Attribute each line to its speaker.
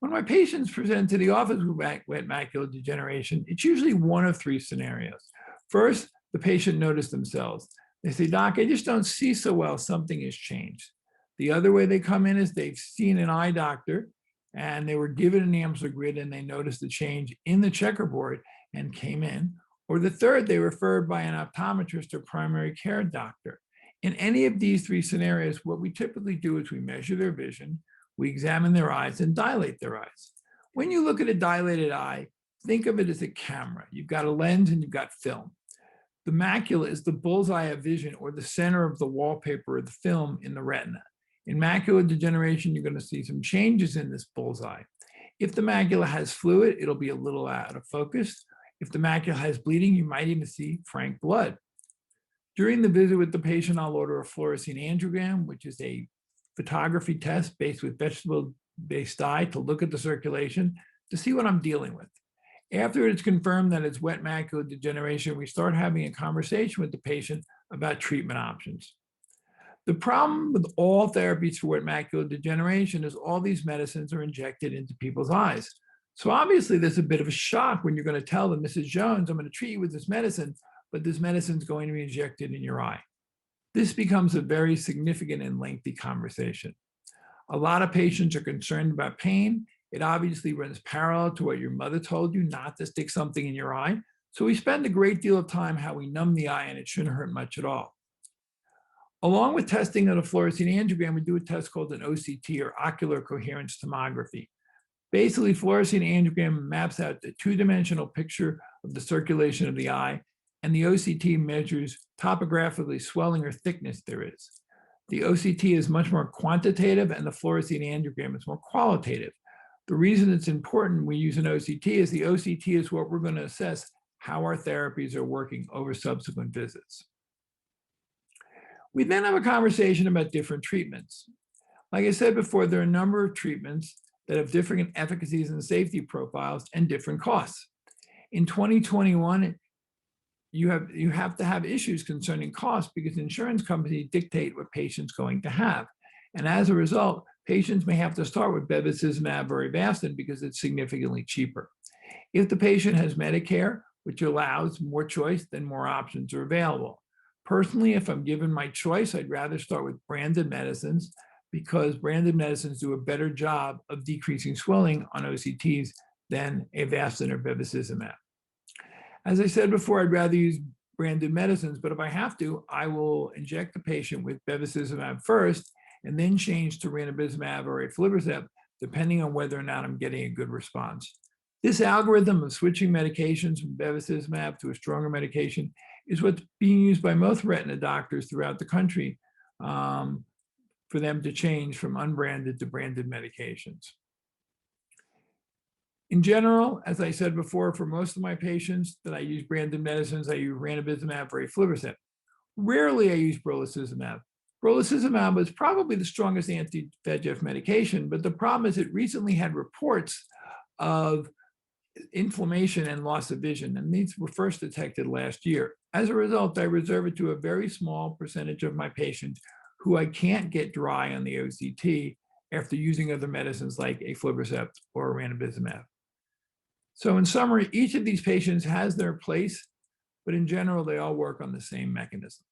Speaker 1: When my patients present to the office with wet macular degeneration, it's usually one of three scenarios. First, the patient noticed themselves. They say, "Doc, I just don't see so well. Something has changed." The other way they come in is they've seen an eye doctor and they were given an Amsler grid and they noticed the change in the checkerboard and came in. Or the third, they referred by an optometrist or primary care doctor. In any of these three scenarios, what we typically do is we measure their vision, we examine their eyes and dilate their eyes. When you look at a dilated eye, think of it as a camera. You've got a lens and you've got film. The macula is the bullseye of vision or the center of the wallpaper of the film in the retina. In macular degeneration, you're going to see some changes in this bullseye. If the macula has fluid, it'll be a little out of focus. If the macula has bleeding, you might even see frank blood. During the visit with the patient, I'll order a fluorescein angiogram, which is a photography test based with vegetable-based dye to look at the circulation to see what I'm dealing with. After it's confirmed that it's wet macular degeneration, we start having a conversation with the patient about treatment options. The problem with all therapies for wet macular degeneration is all these medicines are injected into people's eyes. So obviously there's a bit of a shock when you're going to tell them, "Mrs. Jones, I'm going to treat you with this medicine, but this medicine is going to be injected in your eye." This becomes a very significant and lengthy conversation. A lot of patients are concerned about pain. It obviously runs parallel to what your mother told you, not to stick something in your eye. So we spend a great deal of time how we numb the eye, and it shouldn't hurt much at all. Along with testing of the fluorescein angiogram, we do a test called an OCT, or ocular coherence tomography. Basically, fluorescein angiogram maps out the two-dimensional picture of the circulation of the eye, and the OCT measures topographically swelling or thickness there is. The OCT is much more quantitative, and the fluorescein angiogram is more qualitative. The reason it's important we use an OCT is the OCT is what we're going to assess how our therapies are working over subsequent visits. We then have a conversation about different treatments. Like I said before, there are a number of treatments that have different efficacies and safety profiles and different costs. In 2021, you have to have issues concerning costs because insurance companies dictate what patients are going to have. And as a result, patients may have to start with bevacizumab or Avastin because it's significantly cheaper. If the patient has Medicare, which allows more choice, then more options are available. Personally, if I'm given my choice, I'd rather start with branded medicines because branded medicines do a better job of decreasing swelling on OCTs than Avastin or bevacizumab. As I said before, I'd rather use branded medicines, but if I have to, I will inject the patient with bevacizumab first and then change to ranibizumab or aflibercept, depending on whether or not I'm getting a good response. This algorithm of switching medications from bevacizumab to a stronger medication is what's being used by most retina doctors throughout the country for them to change from unbranded to branded medications. In general, as I said before, for most of my patients that I use branded medicines, I use ranibizumab or aflibercept. Rarely I use brolucizumab. Brolucizumab was probably the strongest anti-VEGF medication, but the problem is it recently had reports of inflammation and loss of vision, and these were first detected last year. As a result, I reserve it to a very small percentage of my patients who I can't get dry on the OCT after using other medicines like aflibercept or ranibizumab. So in summary, each of these patients has their place, but in general, they all work on the same mechanism.